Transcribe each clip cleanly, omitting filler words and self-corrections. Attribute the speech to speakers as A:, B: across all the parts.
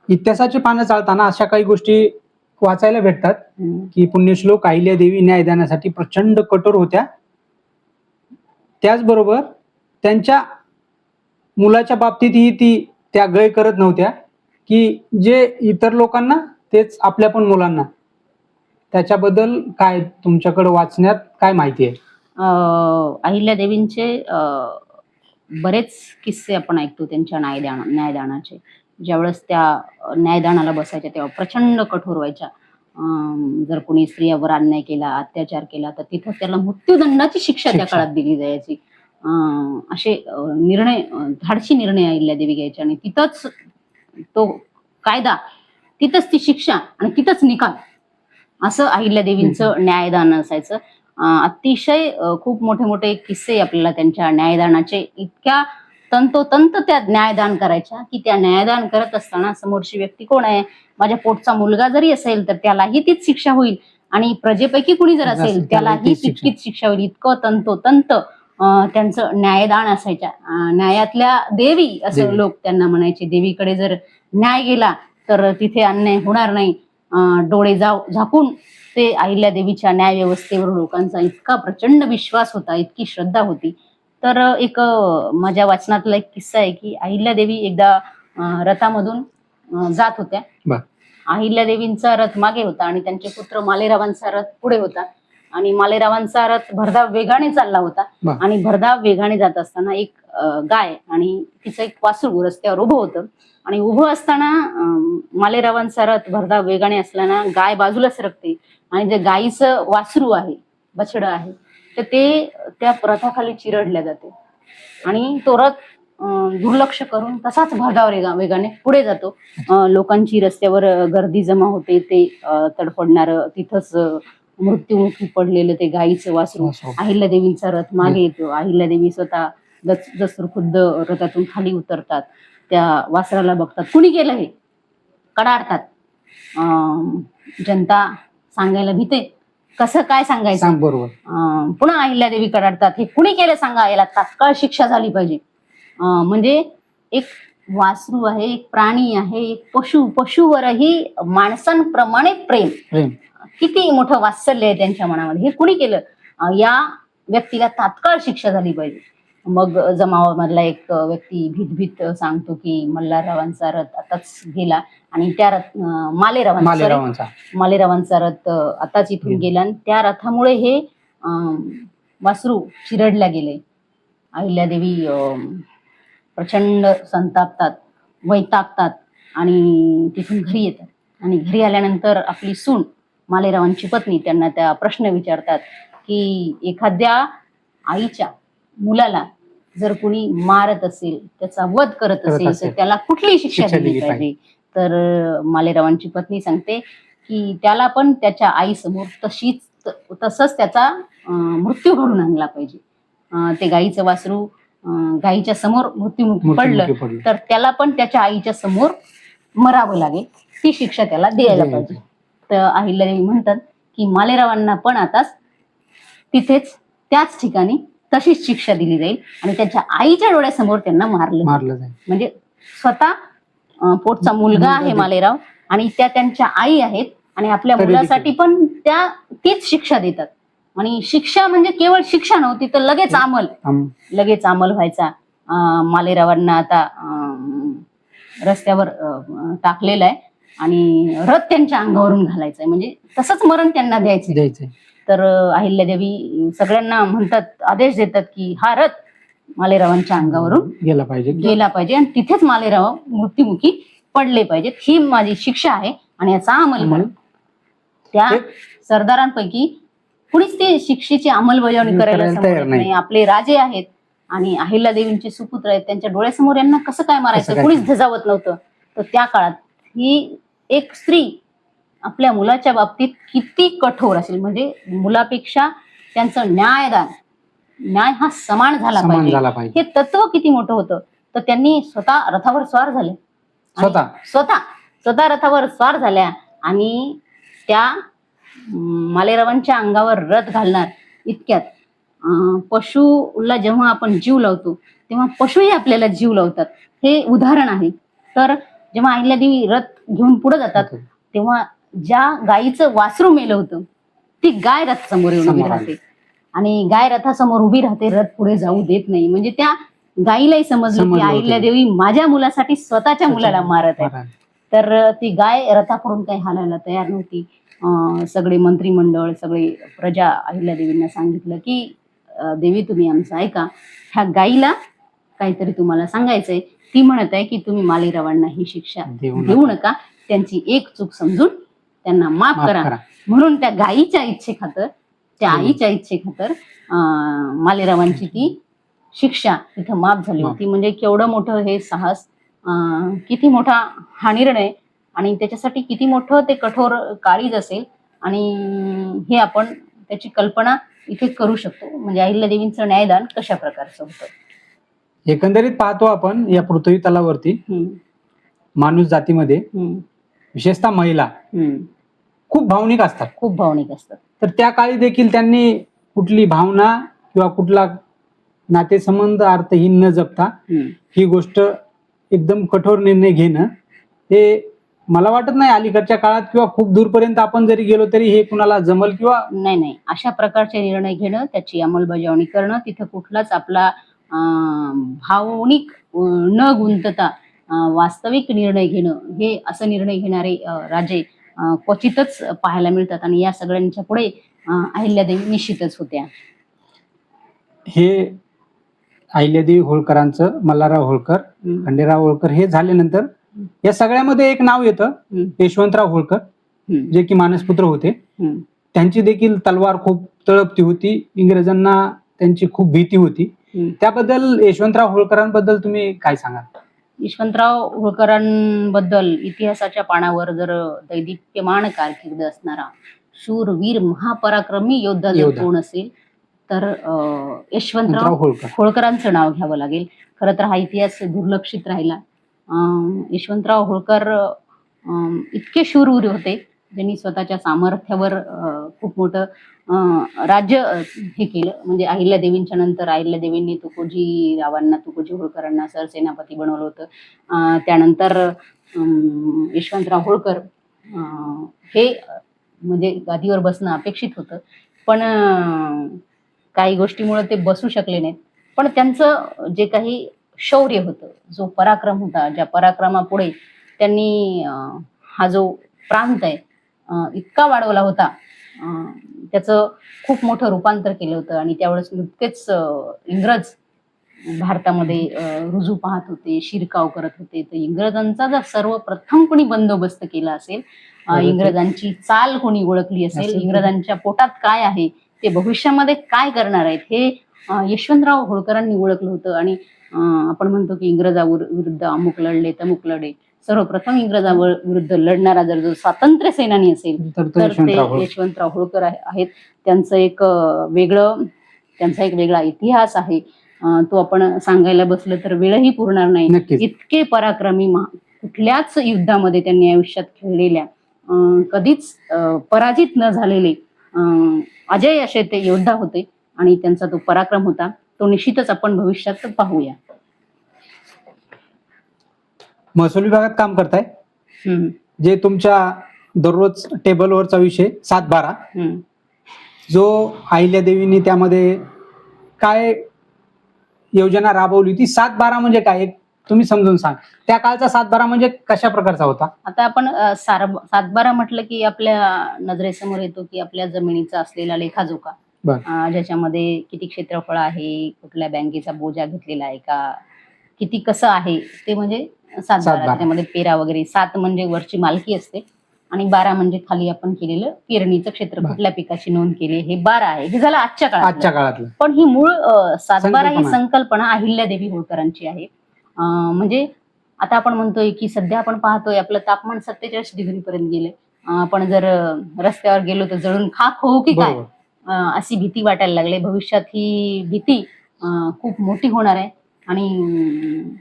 A: इतिहासाची पानं चालताना अशा काही गोष्टी वाचायला भेटतात की पुण्यश्लोक अहिल्यादेवी न्यायदानासाठी प्रचंड कठोर होत्या. त्याचबरोबर त्यांच्या मुलाच्या बाबतीतही त्या गय करत नव्हत्या की जे इतर लोकांना तेच आपल्या पण मुलांना. त्याच्याबद्दल काय तुमच्याकडे वाचण्यात काय माहिती आहे?
B: अहिल्यादेवींचे बरेच किस्से आपण ऐकतो त्यांच्या न्यायदानाचे. ज्यावेळेस त्या न्यायदानाला बसायच्या तेव्हा प्रचंड कठोर व्हायच्या. जर कोणी स्त्रियावर अन्याय केला, अत्याचार केला तर तिथं त्याला मृत्यूदंडाची शिक्षा त्या काळात दिली जायची. असे निर्णय, धाडसी निर्णय अहिल्यादेवी घ्यायच्या आणि तिथंच तो कायदा, तिथंच ती शिक्षा आणि तिथंच निकाल, असं अहिल्यादेवींचं न्यायदान असायचं. अतिशय खूप मोठे मोठे किस्से आपल्याला त्यांच्या न्यायदानाचे. इतक्या तंतोतंत त्या न्यायदान करायच्या की त्या न्यायदान करत असताना समोरची व्यक्ती कोण आहे, माझ्या पोटचा मुलगा जरी असेल तर त्यालाही तीच शिक्षा होईल आणि प्रजेपैकी कुणी जर असेल त्यालाही तितकीच शिक्षा होईल. इतकं तंतोतंत त्यांचं न्यायदान असायच्या. न्यायातल्या देवी असं लोक त्यांना म्हणायचे. देवीकडे जर न्याय गेला तर तिथे अन्याय होणार नाही. डोळे झाकून ते अहिल्यादेवीच्या न्याय व्यवस्थेवर लोकांचा इतका प्रचंड विश्वास होता, इतकी श्रद्धा होती. तर एक माझ्या वाचनातला एक किस्सा आहे की अहिल्यादेवी एकदा रथामधून जात होत्या. अहिल्यादेवींचा रथ मागे होता आणि त्यांचे पुत्र मालेरावांचा रथ पुढे होता आणि मालेरावांचा रथ भरधाव वेगाने चालला होता. आणि भरधाव वेगाने जात असताना एक गाय आणि तिचं एक वासरू रस्त्यावर उभं होतं आणि उभं असताना मालेरावांचा रथ भरधाव वेगाने असताना गाय बाजूला सरकते आणि जे गायीचं वासरू आहे, बछडं आहे, तर ते त्या रथाखाली चिरडल्या जाते आणि तो रथ दुर्लक्ष करून तसाच भरधाव वेगाने पुढे जातो. लोकांची रस्त्यावर गर्दी जमा होते. ते तडफडणार, तिथंच मृत्युमुखी पडलेलं ते गायीचं वासरू. अहिल्यादेवींचा रथ मागे येतो. अहिल्यादेवी स्वतः दस्तूर खुद्द रथातून खाली उतरतात. त्या वासराला बघतात, कुणी केलं हे, कडाडतात. जनता सांगायला भीते, कसं काय सांगायचं.
A: बरोबर.
B: पुन्हा अहिल्यादेवी कडाडतात, हे कुणी केलं सांगा, याला तात्काळ शिक्षा झाली पाहिजे. म्हणजे एक वासरू आहे, एक प्राणी आहे, एक पशुवरही माणसांप्रमाणे प्रेम, किती मोठं वात्सल्य आहे त्यांच्या मनामध्ये. हे कुणी केलं, या व्यक्तीला तात्काळ शिक्षा झाली पाहिजे. मग जमावामधला एक व्यक्ती भीत सांगतो की मल्हाररावांचा रथ आताच गेला आणि त्या मालेरावांचा रथ आताच इथून गेला आणि त्या रथामुळे हे वासरू चिरडल्या गेले. अहिल्यादेवी प्रचंड संतापतात, वैतागतात आणि तिथून घरी येतात. आणि घरी आल्यानंतर आपली सून, मालेरावांची पत्नी, त्यांना त्या प्रश्न विचारतात की एखाद्या आईच्या मुलाला जर कुणी मारत असेल, त्याचा वध करत असेल तर त्याला कुठली शिक्षा दिली पाहिजे. तर मालेरावांची पत्नी सांगते की त्याला पण त्याच्या आईसमोर तसंच त्याचा मृत्यू घडून आणला पाहिजे. ते गायीचं वासरू गायीच्या समोर मृत्युमुखी पडलं तर त्याला पण त्याच्या आईच्या समोर मरावं लागेल, ती शिक्षा त्याला द्यायला पाहिजे. तर अहिल्यादेवी म्हणतात की मालेरावांना पण आताच तिथेच त्याच ठिकाणी तशीच शिक्षा दिली जाईल आणि त्याच्या आईच्या डोळ्यासमोर त्यांना मारलं जाईल. म्हणजे स्वतः पोटचा मुलगा आहे मालेराव आणि त्या त्यांच्या आई आहेत आणि आपल्या मुलासाठी पण त्या तीच शिक्षा देतात. आणि शिक्षा म्हणजे केवळ शिक्षा नव्हती, तर लगेच अंमल व्हायचा. मालेरावांना आता रस्त्यावर टाकलेलं आहे आणि रथ त्यांच्या अंगावरून घालायचंय, म्हणजे तसंच मरण त्यांना द्यायचंय. तर अहिल्यादेवी सगळ्यांना म्हणतात, आदेश देतात की हा रथ मालेरावांच्या अंगावरून गेला पाहिजे आणि तिथेच मालेराव मृत्युमुखी पडले पाहिजेत. ही माझी शिक्षा आहे आणि याचा अंमल करा. त्या सरदारांपैकी कुणीच ते शिक्षेची अंमलबजावणी करायला तयार नाही. आपले राजे आहेत आणि अहिल्यादेवींचे सुपुत्र आहेत, त्यांच्या डोळ्यासमोर यांना कसं काय मारायचं, कुणीच धजावत नव्हतं. तर त्या काळात ही एक स्त्री आपल्या मुलाच्या बाबतीत किती कठोर असेल, म्हणजे मुलापेक्षा त्यांचं न्याय हा समान झाला पाहिजे, हे तत्व किती मोठं होतं. तर त्यांनी स्वतः रथावर स्वार झाले, स्वतः रथावर स्वार झाल्या आणि त्या मालेरावांच्या अंगावर रथ घालणार इतक्यात पशुला जेव्हा आपण जीव लावतो तेव्हा पशुही आपल्याला जीव लावतात, हे उदाहरण आहे. तर जेव्हा अहिल्यादेवी रथ घेऊन पुढे जातात तेव्हा ज्या गायीचं वासरू मेलं होतं ती गाय रथ समोर येऊन उभी
A: समोर आली.
B: राहते आणि गाय रथासमोर उभी राहते, रथ पुढे जाऊ देत नाही. म्हणजे त्या गायीलाही समजलं की
A: समजलं होतं.
B: अहिल्यादेवी माझ्या मुलासाठी स्वतःच्या मुलाला मारत आहे.
A: महाराज.
B: तर ती गाय रथाकडून काही हालायला तयार नव्हती. सगळे मंत्रिमंडळ, सगळे प्रजा अहिल्यादेवींना सांगितलं की देवी तुम्ही आमचं ऐका, ह्या गायीला काहीतरी तुम्हाला सांगायचंय. ती म्हणत आहे की तुम्ही मालेरावांना ही शिक्षा देऊ नका, त्यांची एक चूक समजून त्यांना माफ
A: माफ
B: करा.
A: करा.
B: म्हणून त्या गायीच्या इच्छेखातर, त्या आईच्या इच्छेखातर मालेरावांची ती शिक्षा तिथं माफ झाली होती. म्हणजे केवढं मोठं हे साहस, किती मोठा हा निर्णय आणि त्याच्यासाठी किती मोठं ते कठोर काळीज असेल. आणि हे आपण त्याची कल्पना इथे करू शकतो. म्हणजे अहिल्यादेवींचं न्यायदान कशा प्रकारचं होतं.
A: एकंदरीत पाहतो आपण या पृथ्वी तलावरती माणूस जातीमध्ये विशेषतः महिला खूप भावनिक असतात.
B: खूप भावनिक असतात.
A: तर त्या काळी देखील त्यांनी कुठली भावना किंवा कुठला नातेसंबंध अर्थहीन न जपता ही गोष्ट एकदम कठोर निर्णय घेणं, हे मला वाटत नाही अलीकडच्या काळात किंवा खूप दूरपर्यंत आपण जरी गेलो तरी हे कुणाला जमल किंवा
B: नाही. अशा प्रकारचे निर्णय घेणं, त्याची अंमलबजावणी करणं, तिथं कुठलाच आपला भावनिक न गुंतता वास्तविक निर्णय घेणं, हे असं निर्णय घेणारे राजे क्वचितच पाहायला मिळतात. आणि या सगळ्यांच्या पुढे अहिल्यादेवी निश्चितच होत्या.
A: हे अहिल्यादेवी होळकरांचं, मल्हारराव होळकर, खंडेराव होळकर हे झाल्यानंतर या सगळ्यामध्ये एक नाव येतं, यशवंतराव होळकर, जे की मानसपुत्र होते. त्यांची देखील तलवार खूप तळपती होती, इंग्रजांना त्यांची खूप भीती होती. त्याबद्दल यशवंतराव होळकरांबद्दल तुम्ही काय सांगाल?
B: यशवंतराव होळकरांबद्दल इतिहासाच्या पानावर जर दैदिप्यमान कारकीर्द असणारा शूरवीर महापराक्रमी योद्धा जर कोण असेल तर यशवंतराव होळकरांचं नाव घ्यावं लागेल. खरं तर हा इतिहास दुर्लक्षित राहिला. यशवंतराव होळकर इतके शूरवीर होते, ज्यांनी स्वतःच्या सामर्थ्यावर खूप मोठं राज्य हे केलं. म्हणजे अहिल्यादेवींच्या नंतर अहिल्यादेवींनी तुकोजीरावांना, तुकोजी होळकरांना सरसेनापती बनवलं होतं. त्यानंतर यशवंतराव होळकर हे म्हणजे गादीवर बसणं अपेक्षित होतं, पण काही गोष्टीमुळे ते बसू शकले नाहीत. पण त्यांचं जे काही शौर्य होतं, जो पराक्रम होता, ज्या पराक्रमापुढे त्यांनी हा जो प्रांत आहे इतका वाढवला होता, त्याचं खूप मोठं रूपांतर केलं होतं. आणि त्यावेळेस नुकतेच इंग्रज भारतामध्ये रुजू पाहत होते, शिरकाव करत होते. तर इंग्रजांचा जर सर्वप्रथम कोणी बंदोबस्त केला असेल, इंग्रजांची चाल कोणी ओळखली असेल, इंग्रजांच्या पोटात काय आहे, ते भविष्यामध्ये काय करणार आहेत, हे यशवंतराव होळकरांनी ओळखलं होतं. आणि आपण म्हणतो की इंग्रजाविरुद्ध अमुक लढले तमुक लढे, सर्वप्रथम इंग्रजाविरुद्ध लढणारा जर जो स्वातंत्र्य सेनानी असेल तर ते यशवंतराव होळकर आहेत. त्यांचा एक वेगळा इतिहास आहे. तो आपण सांगायला बसलं तर वेळही पुरणार नाही. इतके पराक्रमी, कुठल्याच युद्धामध्ये त्यांनी आयुष्यात खेळलेल्या, कधीच पराजित न झालेले अजय असे ते योद्धा होते. आणि त्यांचा तो पराक्रम होता, तो निश्चितच आपण भविष्यात पाहूया.
A: महसूल विभागात काम करताय, जे तुमच्या दररोज टेबलवरचा विषय 7-12, जो अहिल्यादेवींनी त्यामध्ये काय योजना राबवली होती, 7-12 म्हणजे काय तुम्ही समजून सांग. त्या काळचा 7-12 म्हणजे कशा प्रकारचा होता?
B: आता आपण 7-12 म्हटलं की आपल्या नजरेसमोर येतो की आपल्या जमिनीचा असलेला लेखाजोखा, ज्याच्यामध्ये किती क्षेत्रफळ आहे, कुठल्या बँकेचा बोजा घेतलेला आहे का, किती कसं आहे, ते म्हणजे 7-12. त्याच्यामध्ये पेरा वगैरे, 7 म्हणजे वरची मालकी असते आणि 12 म्हणजे खाली आपण केलेलं पेरणीचं क्षेत्र, कुठल्या पिकाची नोंद केली, हे 12 आहे. हे झालं आजच्या काळातलं. पण ही मूळ 7-12 ही संकल्पना अहिल्यादेवी होळकरांची आहे. म्हणजे आता आपण म्हणतोय की सध्या आपण पाहतोय आपलं तापमान 47 डिग्री पर्यंत गेलंय. आपण जर रस्त्यावर गेलो तर जळून खाक होऊ की काय, अशी भीती वाटायला लागली. भविष्यात ही भीती खूप मोठी होणार आहे आणि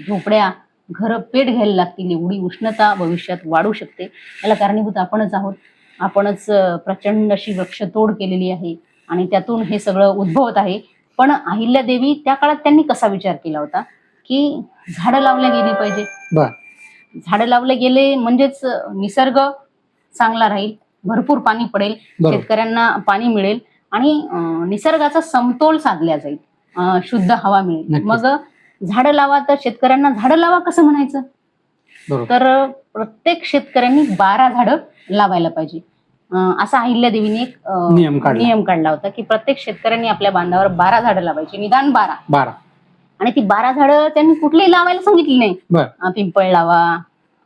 B: झोपड्या, घर पेट घ्यायला लागतील, एवढी उष्णता भविष्यात वाढू शकते. याला कारणीभूत आपणच आहोत. आपणच प्रचंड अशी वृक्षतोड केलेली आहे आणि त्यातून हे सगळं उद्भवत आहे. पण अहिल्यादेवी त्या काळात त्यांनी कसा विचार केला होता की झाडं लावल्या गेली पाहिजे.
A: बर.
B: झाडं लावले गेले म्हणजेच निसर्ग चांगला राहील, भरपूर पाणी पडेल,
A: बरोबर.
B: शेतकऱ्यांना पाणी मिळेल आणि निसर्गाचा समतोल साधला जाईल, शुद्ध हवा मिळेल.
A: नक्कीच.
B: मग झाडं लावा, तर शेतकऱ्यांना झाडं लावा कसं म्हणायचं?
A: बरोबर.
B: तर प्रत्येक शेतकऱ्यांनी 12 झाडं लावायला पाहिजे. असा अहिल्यादेवीने एक नियम काढला होता की प्रत्येक शेतकऱ्यांनी आपल्या बांधावर 12 झाडं लावायची, निदान 12. आणि ती 12 झाडं त्यांनी कुठलेही लावायला सांगितली नाही. पिंपळ लावा,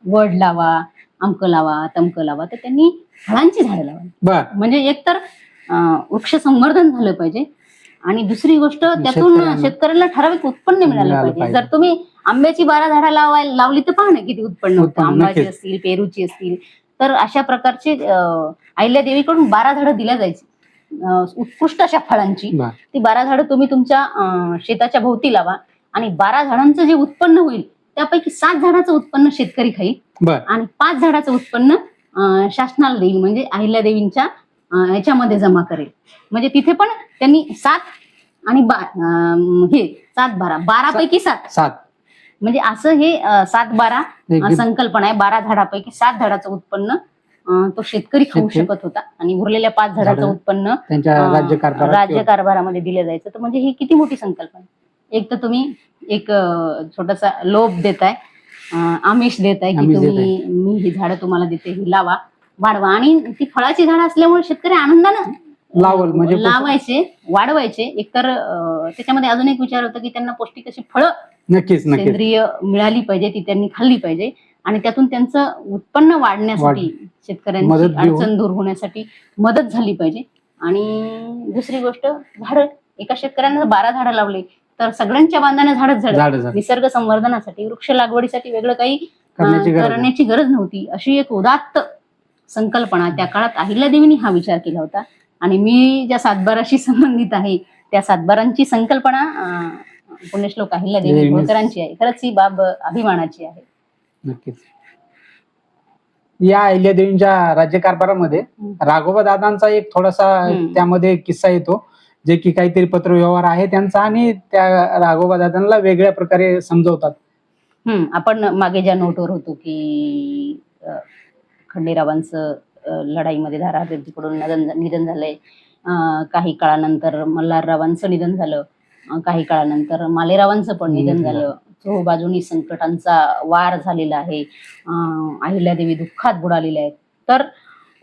B: वड लावा, अमकं लावा, तमकं लावा, तर त्यांनी फळांची झाडं लावा. म्हणजे एकतर वृक्ष संवर्धन झालं पाहिजे आणि दुसरी गोष्ट त्यातून शेतकऱ्यांना ठराविक उत्पन्न मिळालं पाहिजे. जर तुम्ही आंब्याची 12 झाडं लावली तर पहा ना किती उत्पन्न होतं. आंब्याची असतील, पेरूची असतील, तर अशा प्रकारचे अहिल्यादेवीकडून 12 झाडं दिल्या जायची उत्कृष्ट अशा फळांची. ती 12 झाडं तुम्ही तुमच्या शेताच्या भोवती लावा आणि 12 झाडांचं जे उत्पन्न होईल त्यापैकी 7 झाडाचं उत्पन्न शेतकरी खाईल आणि 5 झाडाचं उत्पन्न शासनाला देईल, म्हणजे अहिल्यादेवींच्या याच्यामध्ये जमा करेल. म्हणजे तिथे पण त्यांनी 7 आणि 12 पैकी 7 म्हणजे असं हे 7-12 संकल्पना आहे. 12 झाडापैकी 7 झाडाचं उत्पन्न तो शेतकरी खाऊ शकत होता आणि उरलेल्या 5 झाडाचं उत्पन्न राज्य कारभारामध्ये दिलं जायचं. तर म्हणजे ही किती मोठी संकल्पना. एक तर तुम्ही एक छोटासा लोभ देताय, आमिष देताय की तुम्ही मी ही झाडं तुम्हाला देते, ही लावा, वाढवा. आणि ती फळाची झाडं असल्यामुळे शेतकरी आनंदानं म्हणजे लावायचे, वाढवायचे. एकतर त्याच्यामध्ये अजून एक विचार होता की त्यांना पौष्टिक अशी फळं सेंद्रिय मिळाली पाहिजे, ती त्यांनी खाल्ली पाहिजे आणि त्यातून त्यांचं उत्पन्न वाढण्यासाठी, शेतकऱ्यांची अडचण दूर होण्यासाठी मदत झाली पाहिजे. आणि दुसरी गोष्ट, झाडं, एका शेतकऱ्यानं 12 झाडं लावले तर सगळ्यांच्या बांधाने झाडच झाडं. निसर्ग संवर्धनासाठी, वृक्ष लागवडीसाठी वेगळं काही करण्याची गरज नव्हती. अशी एक उदात्त संकल्पना त्या काळात अहिल्यादेवींनी हा विचार केला होता. आणि मी ज्या 7-12शी संबंधित आहे त्या 7-12ची संकल्पना पुण्यश्लोक अहिल्यादेवी होळकरांची आहे. खरंच ही बाब अभिमानाची आहे.
A: नक्कीच. या अहिल्यादेवींच्या राज्यकारभारामध्ये राघोबा दादांचा एक थोडासा त्यामध्ये किस्सा येतो, जे की काहीतरी पत्रव्यवहार आहे त्यांचा आणि त्या राघोबा दादांना वेगळ्या प्रकारे समजवतात.
B: आपण मागे ज्या नोटवर होतो की खंडेरावांचं लढाईमध्ये धारातीकडून निधन झालंय, काही काळानंतर मल्हाररावांचं निधन झालं, काही काळानंतर मालेरावांचं पण निधन झालं. बाजूनी संकटांचा वार झालेला आहे, अहिल्यादेवी दुःखात बुडालेल्या आहेत. तर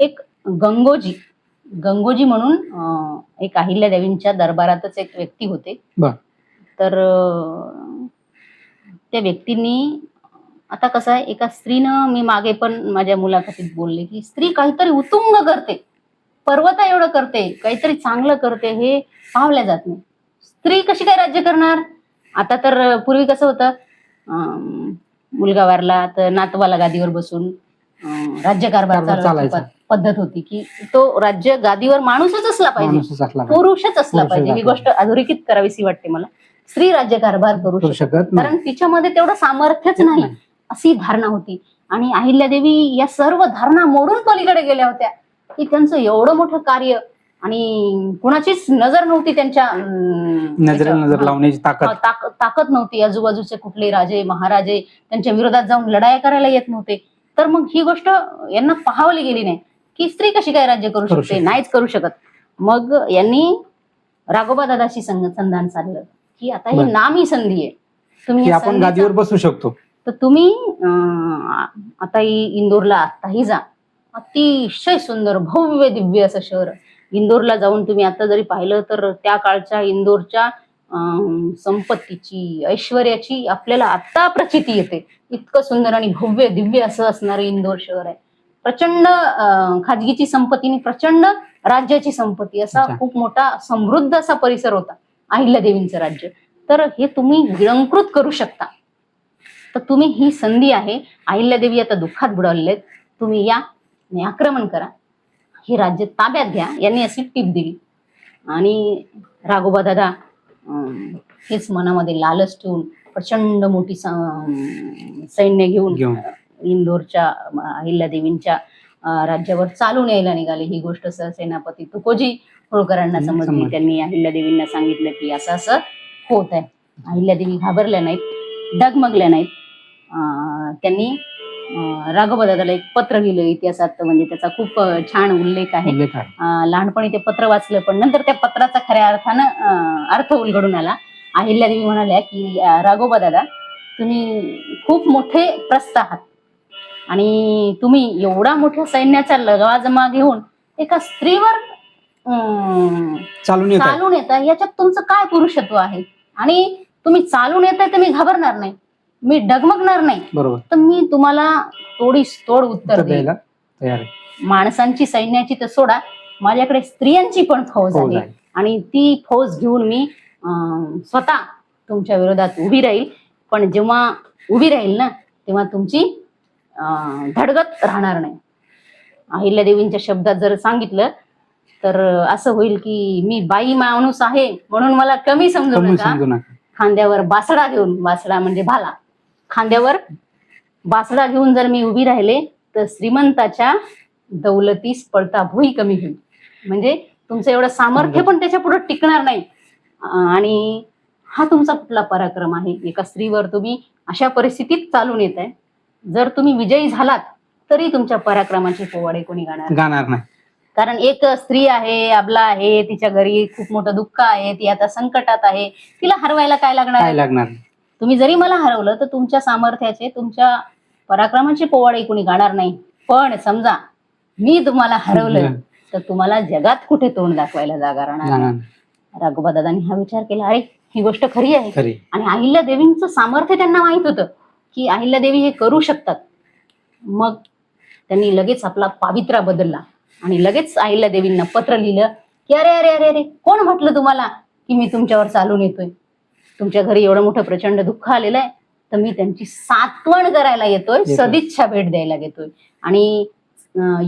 B: एक गंगोजी म्हणून एक अहिल्यादेवींच्या दरबारातच एक व्यक्ती होते. तर त्या व्यक्तींनी, आता कसं आहे, एका स्त्रीनं, मी मागे पण माझ्या मुलाखतीत बोलले की स्त्री काहीतरी उत्तुंग करते, पर्वता एवढं करते, काहीतरी चांगलं करते, हे पावल्या जात नाही. स्त्री कशी काय राज्य करणार? आता तर पूर्वी कसं होतं, मुलगा वारला तर नातवाला गादीवर बसून राज्यकारभार चालवायची पद्धत होती की तो राज्य गादीवर माणूसच असला पाहिजे, पुरुषच असला पाहिजे. ही गोष्ट अधोरेखित करावीशी वाटते मला. स्त्री राज्यकारभार करू शकत, कारण तिच्यामध्ये तेवढं सामर्थ्यच नाही अशी धारणा होती. आणि अहिल्यादेवी या सर्व धारणा मोडून पलीकडे गेल्या होत्या की त्यांचं एवढं मोठं कार्य आणि कुणाचीच नजर नव्हती, त्यांच्या
A: नजर लावण्याची
B: ताकद नव्हती. आजूबाजूचे कुठले राजे महाराजे त्यांच्या विरोधात जाऊन लढाया करायला येत नव्हते. तर मग ही गोष्ट यांना पाहावली गेली नाही की स्त्री कशी काय राज्य करू शकते, नाहीच करू शकत. मग यांनी राघोबा दादाशी संधान साधलं की आता ही नामी संधी आहे, तुम्ही
A: आपण गादीवर बसू शकतो.
B: तर तुम्ही आता इंदोरला आताही जा, अतिशय सुंदर भव्य दिव्य असं शहर. इंदोरला जाऊन तुम्ही आता जरी पाहिलं तर त्या काळच्या इंदोरच्या संपत्तीची, ऐश्वर्याची आपल्याला आता प्रचिती येते. इतकं सुंदर आणि भव्य दिव्य असं असणारं इंदोर शहर आहे. प्रचंड खाजगीची संपत्ती आणि प्रचंड राज्याची संपत्ती, असा खूप मोठा समृद्ध असा परिसर होता अहिल्यादेवींचं राज्य. तर हे तुम्ही गिळंकृत करू शकता. तर तुम्ही, ही संधी आहे. अहिल्यादेवी आता दुःखात बुडालेले आहेत, तुम्ही या आणि आक्रमण करा, हे राज्य ताब्यात घ्या. यांनी अशी टीप दिली. आणि राघोबा दादा हेच मनामध्ये लालच ठेवून प्रचंड मोठी सैन्य घेऊन इंदोरच्या अहिल्यादेवींच्या राज्यावर चालून यायला निघाले. ही गोष्ट सेनापती तुकोजी होळकरांना समजली. त्यांनी अहिल्यादेवींना सांगितलं की असं असं होत आहे. अहिल्यादेवी घाबरल्या नाहीत, डगमगल्या नाहीत. त्यांनी राघवदादाला एक पत्र लिहिलं इतिहासात, म्हणजे त्याचा खूप छान उल्लेख आहे.
A: उल्लेख आहे.
B: लहानपणी ते पत्र वाचलं, पण नंतर त्या पत्राचा खऱ्या अर्थानं अर्थ उलगडून आला. अहिल्यादेवी म्हणाल्या की राघोबादादा, तुम्ही खूप मोठे प्रस्थ आहात आणि तुम्ही एवढा मोठ्या सैन्याचा लवाजमा घेऊन एका स्त्रीवर
A: चालून येत आहे.
B: चालून येता, याच्यात तुमचं काय पुरुषत्व आहे? आणि तुम्ही चालून येताय तर मी घाबरणार नाही, मी डगमगणार नाही,
A: बरोबर,
B: तर मी तुम्हाला तोडीस तोड उत्तर देईल.
A: द्यायला तयार आहे.
B: माणसांची सैन्याची तर सोडा, माझ्याकडे स्त्रियांची पण फौज
A: फौज
B: आहे
A: आहे.
B: आणि ती फौज घेऊन मी स्वतः तुमच्या विरोधात उभी राहील. पण जेव्हा उभी राहील ना, तेव्हा तुमची धडगत राहणार नाही. अहिल्यादेवींच्या शब्दात जर सांगितलं तर असं होईल की मी बाई माणूस आहे म्हणून मला कमी समजू
A: कमी
B: नका.
A: समजू नका.
B: खांद्यावर बासडा घेऊन, बासडा म्हणजे भाला, खांद्यावर बासडा घेऊन जर मी उभी राहिले तर श्रीमंताच्या दौलतीस पळता भुई कमी होईल. म्हणजे तुमचं एवढं सामर्थ्य पण त्याच्या पुढे टिकणार नाही. आणि हा तुमचा कुठला पराक्रम आहे? एका स्त्रीवर तुम्ही अशा परिस्थितीत चालून येत आहे. जर तुम्ही विजयी झालात तरी तुमच्या पराक्रमाचे पोवाडे कोणी
A: गाणार नाही.
B: कारण एक स्त्री आहे, अबला आहे, तिच्या घरी खूप मोठं दुःख आहे, ती आता संकटात आहे, तिला हरवायला काय लागणार? तुम्ही जरी मला हरवलं तर तुमच्या सामर्थ्याचे, तुमच्या पराक्रमाचे पोवाडे कोणी गाणार नाही. पण समजा मी तुम्हाला हरवलं तर तुम्हाला जगात कुठे तोंड दाखवायला जागा राहणार नाही. राघोबादादांनी हा विचार केला, अरे ही गोष्ट खरी आहे. आणि अहिल्यादेवींचं सामर्थ्य त्यांना माहित होतं की अहिल्यादेवी हे करू शकतात. मग त्यांनी लगेच आपला पावित्रा बदलला आणि लगेच अहिल्यादेवींना पत्र लिहिलं की अरे अरे अरे अरे, कोण म्हटलं तुम्हाला की मी तुमच्यावर चालून येतोय? तुमच्या घरी एवढं मोठं प्रचंड दुःख आलेलं आहे, तर मी त्यांची सात्वण करायला येतोय, सदिच्छा भेट द्यायला येतोय. आणि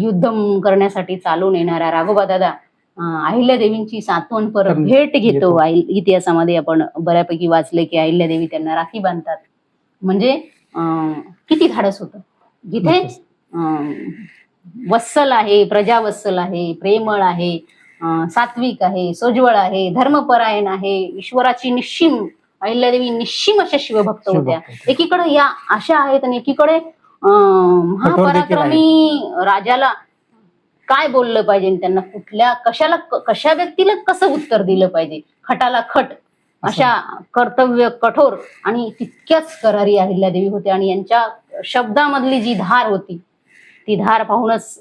B: युद्ध करण्यासाठी चालून येणाऱ्या राघोबादादा अहिल्यादेवींची सात्वण परत भेट घेतो. इतिहासामध्ये आपण बऱ्यापैकी वाचले की अहिल्यादेवी त्यांना राखी बांधतात. म्हणजे किती धाडस होतं. जिथे वत्सल आहे, प्रजावत्सल आहे, प्रेमळ आहे, सात्विक आहे, सोज्वळ आहे, धर्मपरायण आहे, ईश्वराची निश्चिम, अहिल्यादेवी निश्चिम अशा शिवभक्त होत्या. एकीकडे या अशा आहेत आणि एकीकडे महापराक्रमी राजाला काय बोललं पाहिजे, त्यांना कुठल्या कशा व्यक्तीला कसं उत्तर दिलं पाहिजे, खटाला खट अशा कर्तव्य कठोर आणि तितक्याच करारी अहिल्यादेवी होत्या. आणि यांच्या शब्दामधली जी धार होती ती धार पाहूनच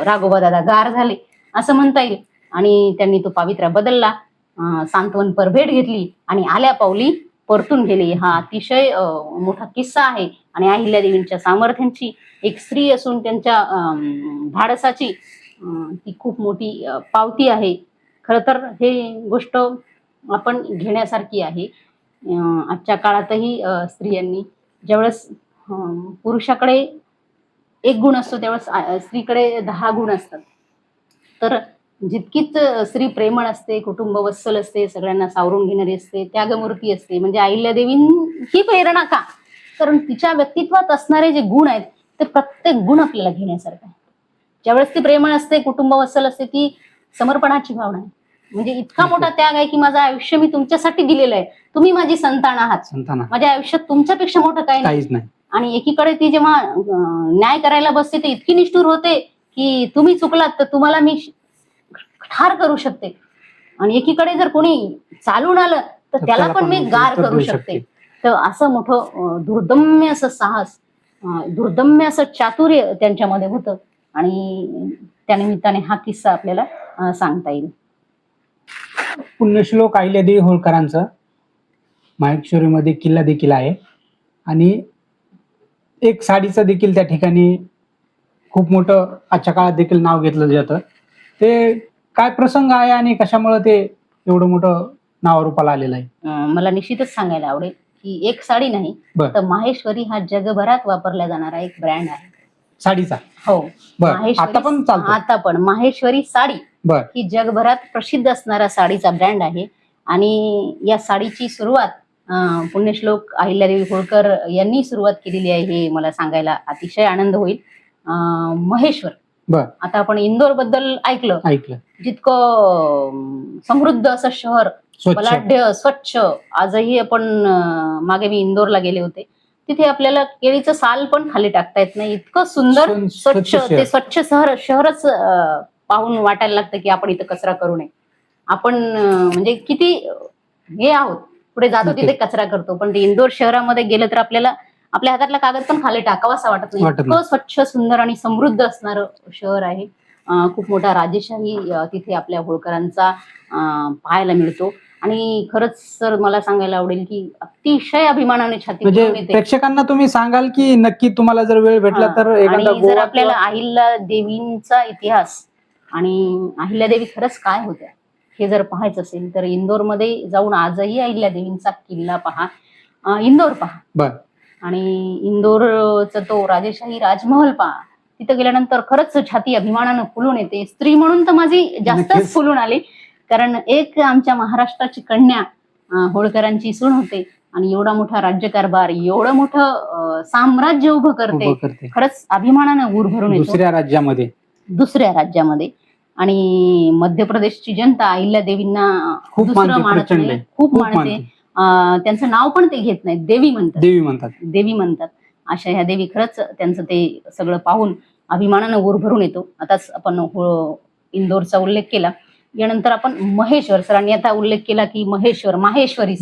B: राघोबादादा गार झाले असं म्हणता येईल. आणि त्यांनी तो पावित्रा बदलला, सांत्वनपर भेट घेतली आणि आल्या पावली परतून गेले. हा अतिशय मोठा किस्सा आहे आणि अहिल्यादेवींच्या सामर्थ्यांची, एक स्त्री असून त्यांच्या धाडसाची ती खूप मोठी पावती आहे. खरं तर हे गोष्ट आपण घेण्यासारखी आहे. आजच्या काळातही स्त्रियांनी ज्यावेळेस पुरुषाकडे एक गुण असतो त्यावेळेस स्त्रीकडे 10 गुण असतात. तर जितकीच स्त्री प्रेमळ असते, कुटुंब वत्सल असते, सगळ्यांना सावरून घेणारी असते, त्यागमूर्ती असते. म्हणजे अहिल्यादेवी ही प्रेरणा का? कारण तिच्या व्यक्तित्वात असणारे जे गुण आहेत ते प्रत्येक गुण आपल्याला घेण्यासारखं आहे. ज्यावेळेस ती प्रेमळ असते, कुटुंब वत्सल असते, ती समर्पणाची भावना आहे. म्हणजे इतका मोठा त्याग आहे की माझं आयुष्य मी तुमच्यासाठी दिलेलं आहे, तुम्ही माझी संतान आहात, माझ्या आयुष्यात तुमच्यापेक्षा मोठं काही नाही. आणि एकीकडे ती जेव्हा न्याय करायला बसते ते इतकी निष्ठुर होते की तुम्ही चुकलात तर तुम्हाला मी ठार करू शकते. आणि एकीकडे जर कोणी चालून आलं तर त्याला पण मी गार करू शकते. तर असं मोठं दुर्दम्य असं साहस, दुर्दम्य असं चातुर्य त्यांच्यामध्ये होतं. आणि त्यानिमित्ताने हा किस्सा आपल्याला सांगता येईल.
A: पुण्यश्लोक अहिल्यादेवी होळकरांचं माहेश्वरीमध्ये किल्ला देखील आहे आणि एक साडीचं देखील त्या ठिकाणी खूप मोठं आजच्या काळात देखील नाव घेतलं जातं. ते काय प्रसंग आहे आणि कशामुळे ते एवढं मोठं नावारूपाला आलेलं आहे?
B: मला निश्चितच सांगायला आवडेल की एक साडी नाही तर माहेश्वरी हा जगभरात वापरला जाणारा एक ब्रँड आहे साडीचा. हो, आता पण माहेश्वरी साडी ही जगभरात प्रसिद्ध असणारा साडीचा ब्रँड आहे. आणि या साडीची सुरुवात पुण्यश्लोक अहिल्यादेवी होळकर यांनी सुरुवात केलेली आहे, हे मला सांगायला अतिशय आनंद होईल. महेश्वर, आता आपण इंदोर बद्दल ऐकलं, जितकं समृद्ध असं शहर
A: स्वच्छ.
B: बलाढ्य, स्वच्छ. आजही आपण मागे मी इंदोरला गेले होते, तिथे आपल्याला केळीचं साल पण खाली टाकता येत नाही, इतकं सुंदर स्वच्छ
A: शहर.
B: ते स्वच्छ शहरच पाहून वाटायला लागतं की आपण इथं कचरा करू नये. आपण म्हणजे किती हे आहोत, पुढे जातो तिथे कचरा करतो, पण ते इंदोर शहरामध्ये गेलं तर आपल्याला आपल्या हातातला कागद पण खाली टाकावासा वाटत नाही. इतकं स्वच्छ, सुंदर आणि समृद्ध असणारं शहर आहे. खूप मोठा राजेशाही तिथे आपल्या होळकरांचा पाहायला मिळतो. आणि खरंच सर मला सांगायला आवडेल की अतिशय अभिमानाने छाती
A: म्हणजे
B: भरून येते.
A: प्रेक्षकांना तुम्ही सांगाल की नक्की तुम्हाला जर वेळ भेटला तर
B: आणि
A: एखादा
B: जर
A: गोवा
B: आपल्याला अहिल्या देवींचा इतिहास आणि अहिल्यादेवी खरंच काय होत्या हे जर पाहायचं असेल तर इंदोरमध्ये जाऊन आजही अहिल्यादेवींचा किल्ला पहा, इंदोर पहा.
A: बर.
B: आणि इंदोरचा तो राजेशाही राजमहल पहा. तिथं गेल्यानंतर खरंच छाती अभिमानानं फुलून येते. स्त्री म्हणून तर माझी जास्तच
A: नक्कीच.
B: फुलून आली, कारण एक आमच्या महाराष्ट्राची कन्या होळकरांची सून होते आणि एवढा मोठा राज्यकारभार, एवढं मोठं साम्राज्य उभं करते. खरंच अभिमानानं ऊर भरून येतो दुसऱ्या राज्यामध्ये. आणि मध्य प्रदेशची जनता अहिल्यादेवींना
A: खूप
B: दुसरं मानत नाही, खूप मानते. त्यांचं नाव पण ते घेत नाहीत, देवी म्हणतात. अशा ह्या देवी खरंच त्यांचं ते सगळं पाहून अभिमानानं ऊर भरून येतो. आताच आपण इंदोरचा उल्लेख केला, यानंतर आपण महेश्वर, सरांनी आता उल्लेख केला की माहेश्वरी.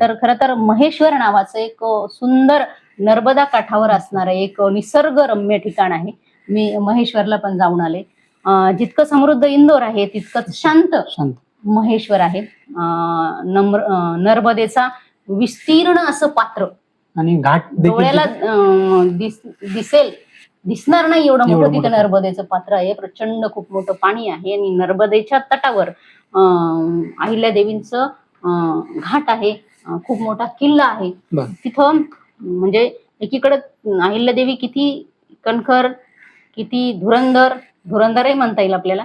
B: तर खरं तर महेश्वर नावाचं एक सुंदर नर्मदा काठावर असणारं एक निसर्गरम्य ठिकाण आहे. मी महेश्वरला पण जाऊन आले. जितकं समृद्ध इंदोर आहे तितकंच शांत महेश्वर आहे. नर्मदेचा विस्तीर्ण असं पात्र
A: आणि घाट
B: डोळ्याला दिसणार नाही एवढं मोठं तिथं नर्मदेचं पात्र आहे. प्रचंड खूप मोठं पाणी आहे आणि नर्मदेच्या तटावर अहिल्यादेवींचं घाट आहे. खूप मोठा किल्ला आहे तिथं. म्हणजे एकीकडे अहिल्यादेवी किती कणखर, किती धुरंधरही म्हणता येईल आपल्याला,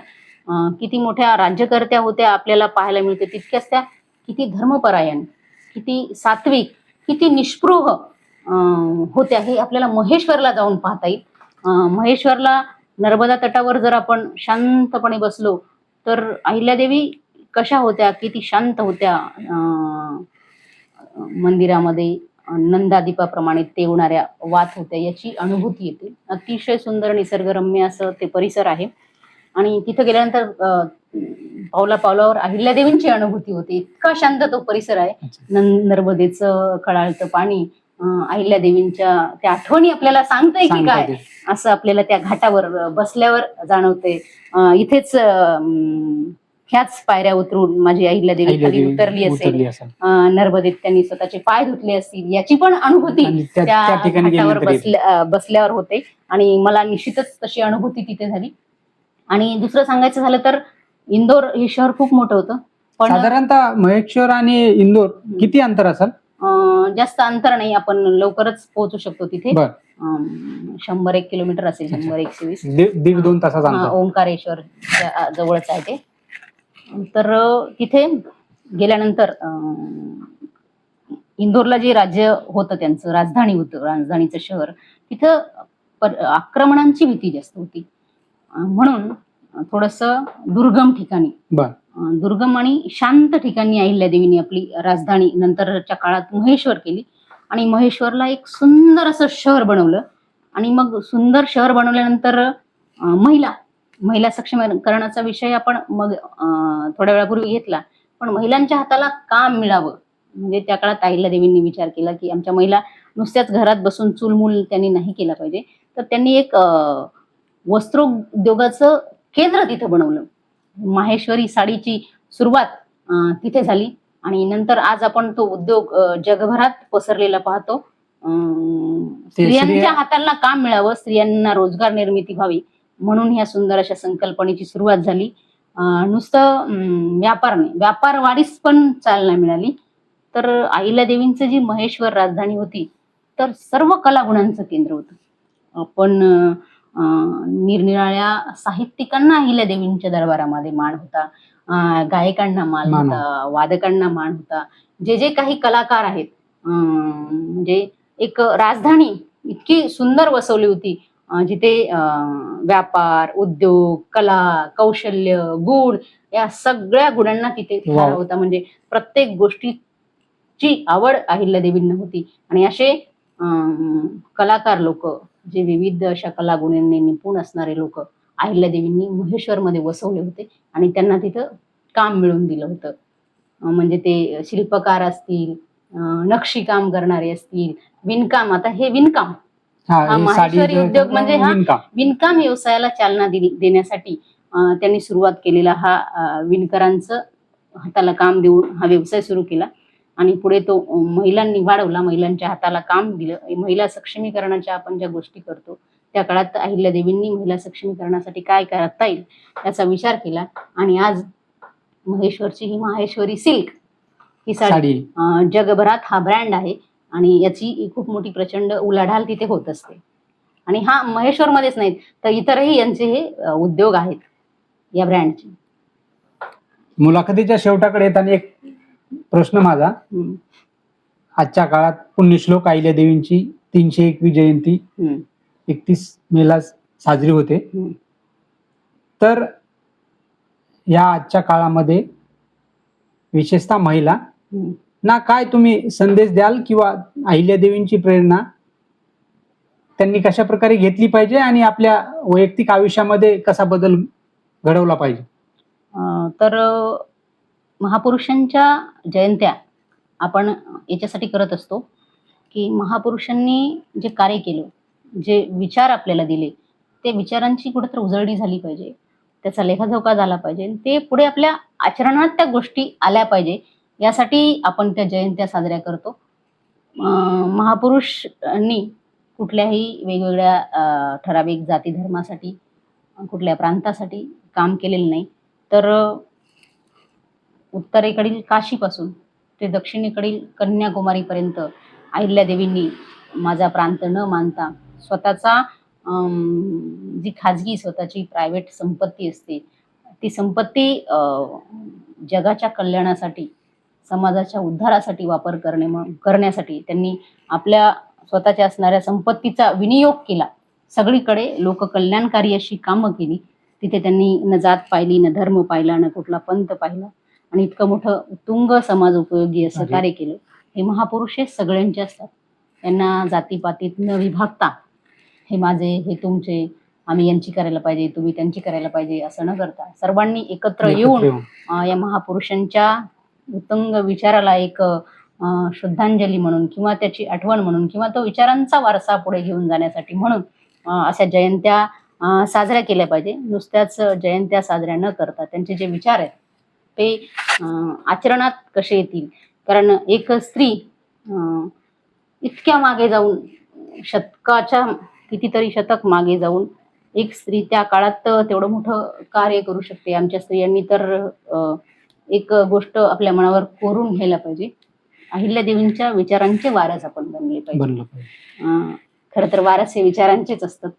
B: किती मोठ्या राज्यकर्त्या होत्या आपल्याला पाहायला मिळते, तितक्याच त्या किती धर्मपरायण, किती सात्विक, किती निष्पृह होत्या हे आपल्याला महेश्वरला जाऊन पाहता येईल. महेश्वरला नर्मदा तटावर जर आपण शांतपणे बसलो तर अहिल्यादेवी कशा होत्या, किती शांत होत्या. मंदिरामध्ये नंदादीपाप्रमाणे तेवणाऱ्या वात होत्या याची अनुभूती येते. अतिशय सुंदर निसर्गरम्य असं ते परिसर आहे. आणि तिथं गेल्यानंतर पावलावर अहिल्यादेवींची अनुभूती होते. इतका शांत तो परिसर आहे. नर्मदेचं खळाळतं पाणी अहिल्यादेवींच्या त्या आठवणी आपल्याला सांगतंय की काय, असं आपल्याला त्या घाटावर बसल्यावर जाणवते. इथेच ह्याच पायऱ्या उतरून माझी अहिल्यादेवी खाली उतरली असेल, नर्मदेत त्यांनी स्वतःचे पाय धुतले असतील याची पण अनुभूती त्या घाटावर बसल्यावर होते. आणि मला निश्चितच तशी अनुभूती तिथे झाली. आणि दुसरं सांगायचं झालं तर इंदोर हे शहर खूप मोठं होतं, पण
A: साधारणतः महेश्वर आणि इंदोर किती अंतर असेल?
B: जास्त अंतर नाही, आपण लवकरच पोहोचू शकतो तिथे. 100-1 किलोमीटर असेल, 100-120,
A: 1.5-2 तासाचा अंतर.
B: ओंकारेश्वर जवळच आहे ते. तर तिथे गेल्यानंतर इंदोरला जे राज्य होतं त्यांचं राजधानी होतं, राजधानीचं शहर, तिथं आक्रमणांची भीती जास्त होती. म्हणून थोडंसं दुर्गम ठिकाणी, दुर्गम आणि शांत ठिकाणी अहिल्यादेवींनी आपली राजधानी नंतरच्या काळात महेश्वर केली. आणि महेश्वरला एक सुंदर असं शहर बनवलं. आणि मग सुंदर शहर बनवल्यानंतर महिला सक्षमीकरणाचा विषय आपण मग थोड्या वेळापूर्वी घेतला. पण महिलांच्या हाताला काम मिळावं म्हणजे त्या काळात अहिल्यादेवींनी विचार केला की आमच्या महिला नुसत्याच घरात बसून चूलमूल त्यांनी नाही केला पाहिजे. तर त्यांनी एक वस्त्रोद्योगाचं केंद्र तिथं बनवलं. माहेश्वरी साडीची सुरुवात तिथे झाली. आणि नंतर आज आपण तो उद्योग जगभरात पसरलेला पाहतो. स्त्रियांच्या हाताला काम मिळावं, स्त्रियांना रोजगार निर्मिती व्हावी म्हणून ह्या सुंदर अशा संकल्पनेची सुरुवात झाली. नुसतं व्यापार वाढीस पण चालना मिळाली. तर अहिल्यादेवींचं जी महेश्वर राजधानी होती तर सर्व कलागुणांचं केंद्र होतं. आपण निरनिराळ्या साहित्यिकांना अहिल्यादेवींच्या दरबारामध्ये मान होता, गायकांना मान होता, वादकांना मान होता. जे काही कलाकार आहेत, म्हणजे एक राजधानी इतकी सुंदर बसवली होती. जिथे व्यापार, उद्योग, कला, कौशल्य, गुण या सगळ्या गुणांना तिथे थारा
A: वाव.
B: होता. म्हणजे प्रत्येक गोष्टीची आवड अहिल्यादेवींना होती. आणि असे कलाकार लोक, जे विविध अशा कला गुणांनी निपुण असणारे लोक अहिल्यादेवींनी महेश्वरमध्ये बसवले होते आणि त्यांना तिथं काम मिळवून दिलं होतं. म्हणजे ते शिल्पकार असतील, नक्षीकाम करणारे असतील, विणकाम. आता हे विणकाम
A: हा,
B: हा
A: हे साडी
B: माहेश्वरी उद्योग म्हणजे हा
A: विणकाम.
B: विणकाम व्यवसायाला चालना देण्यासाठी त्यांनी सुरुवात केलेला हा विणकरांचं हाताला काम देऊन हा व्यवसाय सुरू केला. आणि पुढे तो महिलांनी वाढवला, महिलांच्या हाताला काम दिलं. महिला सक्षमीकरणाच्या आपण ज्या गोष्टी करतो त्या काळात अहिल्यादेवींनी महिला सक्षमीकरणासाठी काय करता येईल याचा विचार केला. आणि आज महेश्वरची ही माहेश्वरी सिल्क ही साडी
A: साडी
B: जगभरात हा ब्रँड आहे आणि याची खूप मोठी प्रचंड उलाढाल तिथे होत असते. आणि हा महेश्वरमध्येच नाहीत तर इतरही यांचे हे उद्योग आहेत या ब्रँडचे.
A: मुलाखतीच्या शेवटाकडे येताना एक प्रश्न माझा. आजच्या काळात पुण्यश्लोक अहिल्यादेवींची 301वी जयंती 31 मेला साजरी होते. तर या आजच्या काळामध्ये विशेषतः महिला ना काय तुम्ही संदेश द्याल किंवा अहिल्यादेवींची प्रेरणा त्यांनी कशा प्रकारे घेतली पाहिजे आणि आपल्या वैयक्तिक आयुष्यामध्ये कसा बदल घडवला पाहिजे?
B: तर महापुरुषांच्या जयंत्या आपण याच्यासाठी करत असतो की महापुरुषांनी जे कार्य केलं, जे विचार आपल्याला दिले, ते विचारांची कुठेतरी उजळणी झाली पाहिजे, त्याचा लेखाजोखा झाला पाहिजे, ते पुढे आपल्या आचरणात त्या गोष्टी आल्या पाहिजे, यासाठी आपण त्या जयंत्या साजऱ्या करतो. महापुरुषांनी कुठल्याही वेगवेगळ्या ठराविक जाती धर्मासाठी, कुठल्या प्रांतासाठी काम केलेलं नाही. तर उत्तरेकडील काशीपासून ते दक्षिणेकडील कन्याकुमारीपर्यंत अहिल्यादेवींनी माझा प्रांत न मानता स्वतःचा जी खाजगी स्वतःची प्रायव्हेट संपत्ती असते ती संपत्ती जगाच्या कल्याणासाठी, समाजाच्या उद्धारासाठी वापर करण्यासाठी त्यांनी आपल्या स्वतःच्या असणाऱ्या संपत्तीचा विनियोग केला. सगळीकडे लोककल्याणकारी अशी कामं केली. तिथे त्यांनी न जात पाहिली, न धर्म पाहिला, न कुठला पंथ पाहिला आणि इतकं मोठं उत्तुंग समाज उपयोगी असं कार्य केलं. हे महापुरुष हे सगळ्यांचे असतात. त्यांना जातीपातीत न विभागता हे माझे, हे तुमचे, आम्ही यांची करायला पाहिजे, तुम्ही त्यांची करायला पाहिजे असं न करता सर्वांनी एकत्र येऊन या महापुरुषांच्या उत्तुंग विचाराला एक श्रद्धांजली म्हणून किंवा त्याची आठवण म्हणून किंवा तो विचारांचा वारसा पुढे घेऊन जाण्यासाठी म्हणून अशा जयंत्या साजऱ्या केल्या पाहिजे. नुसत्याच जयंत्या साजऱ्या न करता त्यांचे जे विचार आहेत ते आचरणात कसे येतील. कारण एक स्त्री इतक्या मागे जाऊन, शतकाच्या कितीतरी शतक मागे जाऊन एक स्त्री त्या काळात तेवढं मोठं कार्य करू शकते. आमच्या स्त्रियांनी तर एक गोष्ट आपल्या मनावर कोरून घ्यायला पाहिजे. अहिल्यादेवींच्या विचारांचे वारस आपण बनले पाहिजे. खरं तर वारस हे विचारांचेच असतात.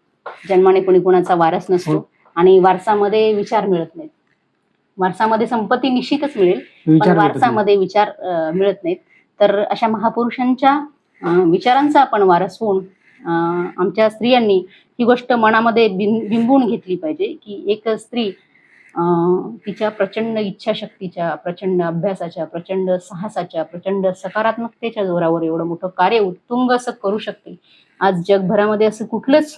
B: जन्माने कोणी कोणाचा वारस नसतो आणि वारसामध्ये विचार मिळत नाहीत. वारसामध्ये संपत्ती निश्चितच मिळेल, पण वारसामध्ये विचार मिळत नाहीत. तर अशा महापुरुषांच्या विचारांचा आपण वारस होऊन आमच्या स्त्रियांनी ही गोष्ट मनामध्ये बिंबवून घेतली पाहिजे की एक स्त्री तिच्या प्रचंड इच्छाशक्तीच्या, प्रचंड अभ्यासाच्या, प्रचंड साहसाच्या, प्रचंड सकारात्मकतेच्या जोरावर एवढं मोठं कार्य उत्तुंग असं करू शकते. आज जगभरामध्ये असं कुठलंच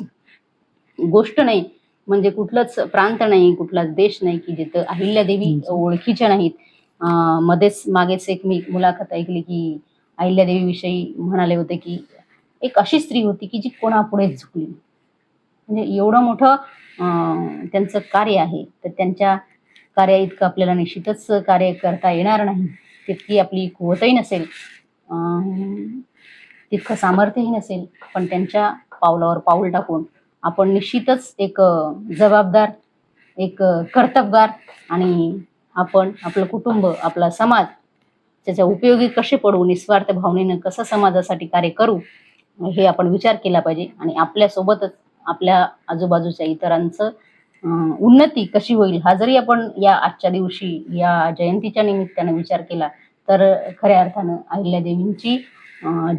B: गोष्ट नाही, म्हणजे कुठलंच प्रांत नाही, कुठलाच देश नाही की जिथं अहिल्यादेवी ओळखीच्या नाहीत. मागेच एक मी मुलाखत ऐकली की अहिल्यादेवी विषयी म्हणाले होते की एक अशी स्त्री होती की जी कोणापुढेच झुकली. म्हणजे एवढं मोठं त्यांचं कार्य आहे. तर त्यांच्या कार्या इतकं आपल्याला निश्चितच कार्य करता येणार नाही, तितकी आपली कुवतही नसेल, तितकं सामर्थ्यही नसेल. पण त्यांच्या पावलावर पाऊल टाकून आपण निश्चितच एक जबाबदार, एक कर्तबगार आणि आपण आपलं कुटुंब, आपला समाज त्याच्या उपयोगी कसे पडू, निस्वार्थ भावनेनं कसं समाजासाठी कार्य करू हे आपण विचार केला पाहिजे. आणि आपल्यासोबतच आपल्या आजूबाजूच्या इतरांचं उन्नती कशी होईल हा जरी आपण या आजच्या दिवशी या जयंतीच्या निमित्तानं विचार केला तर खऱ्या अर्थानं अहिल्यादेवींची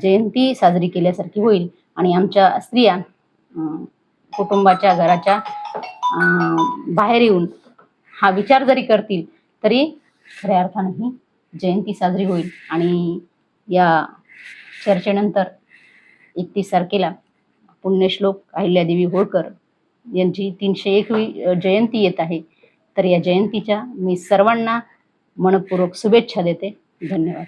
B: जयंती साजरी केल्यासारखी होईल. आणि आमच्या स्त्रिया कुटुंबाच्या घराच्या बाहेर येऊन हा विचार जरी करतील तरी खऱ्या अर्थाने ही जयंती साजरी होईल. आणि या चर्चेनंतर 31 तारखेला पुण्यश्लोक अहिल्यादेवी होळकर यांची 301वी जयंती येत आहे. तर या जयंतीच्या मी सर्वांना मनपूर्वक शुभेच्छा देते. धन्यवाद.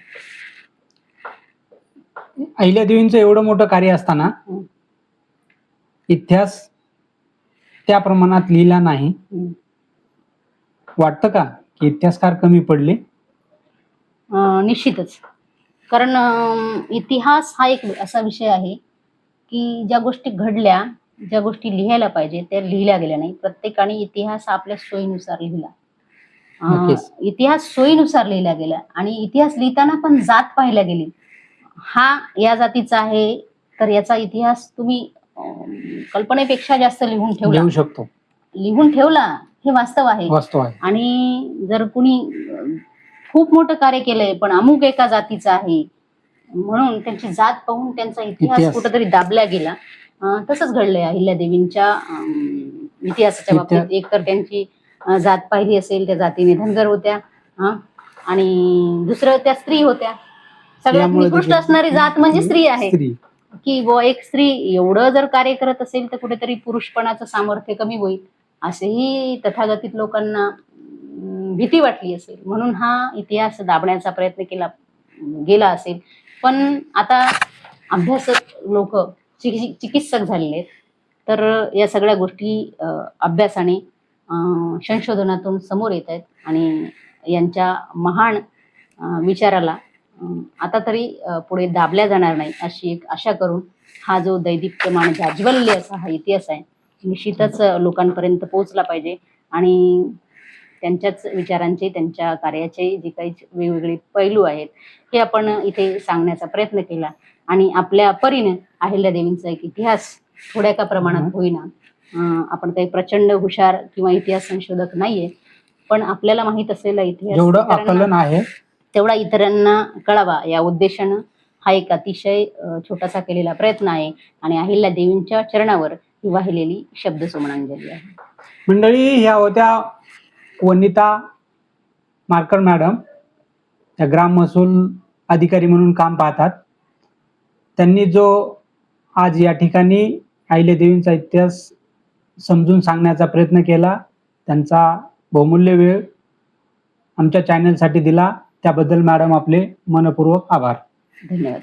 A: अहिल्यादेवींचं एवढं मोठं कार्य असताना
B: हं.
A: इतिहास त्या प्रमाणात लिहिला नाही.
B: हं.
A: वाटतं का की इतिहासकार कमी पडले?
B: निश्चितच. कारण इतिहास हा एक असा विषय आहे की ज्या गोष्टी घडल्या, ज्या गोष्टी लिहायला पाहिजे त्या लिहिल्या गेल्या नाही. प्रत्येकाने इतिहास आपल्या सोयीनुसार लिहिला.
A: नक्कीच.
B: इतिहास सोयीनुसार लिहिला गेला आणि इतिहास लिहिताना पण जात पाहिल्या गेली. हा या जातीचा आहे तर याचा इतिहास तुम्ही कल्पनेपेक्षा जास्त
A: लिहू शकतो.
B: लिहून ठेवला हे वास्तव आहे.
A: वास्तव आहे.
B: आणि जर कुणी खूप मोठं कार्य केलंय पण अमुक एका जातीचा आहे म्हणून त्यांची जात पाहून त्यांचा इतिहास कुठेतरी दाबला गेला. तसंच घडलंय अहिल्यादेवींच्या इतिहासाच्या बाबतीत. एक तर त्यांची जात पाहिली असेल, त्या जातीने धनगर होत्या आणि दुसरं त्या स्त्री होत्या. सगळ्यात निकृष्ट असणारी जात म्हणजे स्त्री आहे की एक स्त्री एवढं जर कार्य करत असेल तर कुठेतरी पुरुषपणाचं सामर्थ्य कमी होईल असेही तथागतित लोकांना भीती वाटली असेल म्हणून हा इतिहास दाबण्याचा प्रयत्न केला गेला असेल. पण आता अभ्यासक लोक चिकित्सक झालेले आहेत तर या सगळ्या गोष्टी अभ्यासाने संशोधनातून समोर येत आहेत आणि यांच्या महान विचाराला आता तरी पुढे दाबल्या जाणार नाही अशी एक आशा करून हा जो दैदिप्यमान जाज्वल्य असा हा इतिहास आहे निश्चितच लोकांपर्यंत पोहोचला पाहिजे. आणि त्यांच्याच विचारांचे, त्यांच्या कार्याचे जे काही वेगवेगळे पैलू आहेत हे आपण इथे सांगण्याचा प्रयत्न केला. आणि आपल्या परीने अहिल्यादेवींचा एक इतिहास थोड्या का प्रमाणात होईना, आपण काही प्रचंड हुशार किंवा इतिहास संशोधक नाहीये पण आपल्याला माहित असलेला इतिहास
A: जेवढं आकलन आहे
B: तेवढा इतरांना कळावा या उद्देशानं हा एक अतिशय छोटासा केलेला प्रयत्न आहे. आणि अहिल्यादेवींच्या चरणावर ही वाहिलेली शब्दसुमनांजली आहे.
A: मंडळी, ह्या होत्या वनिता मारकर मॅडम. त्या ग्राम महसूल अधिकारी म्हणून काम पाहतात. त्यांनी जो आज या ठिकाणी अहिल्यादेवींचा इतिहास समजून सांगण्याचा प्रयत्न केला, त्यांचा बहुमूल्य वेळ आमच्या चॅनलसाठी दिला त्याबद्दल मॅडम आपले मनपूर्वक आभार.
B: धन्यवाद.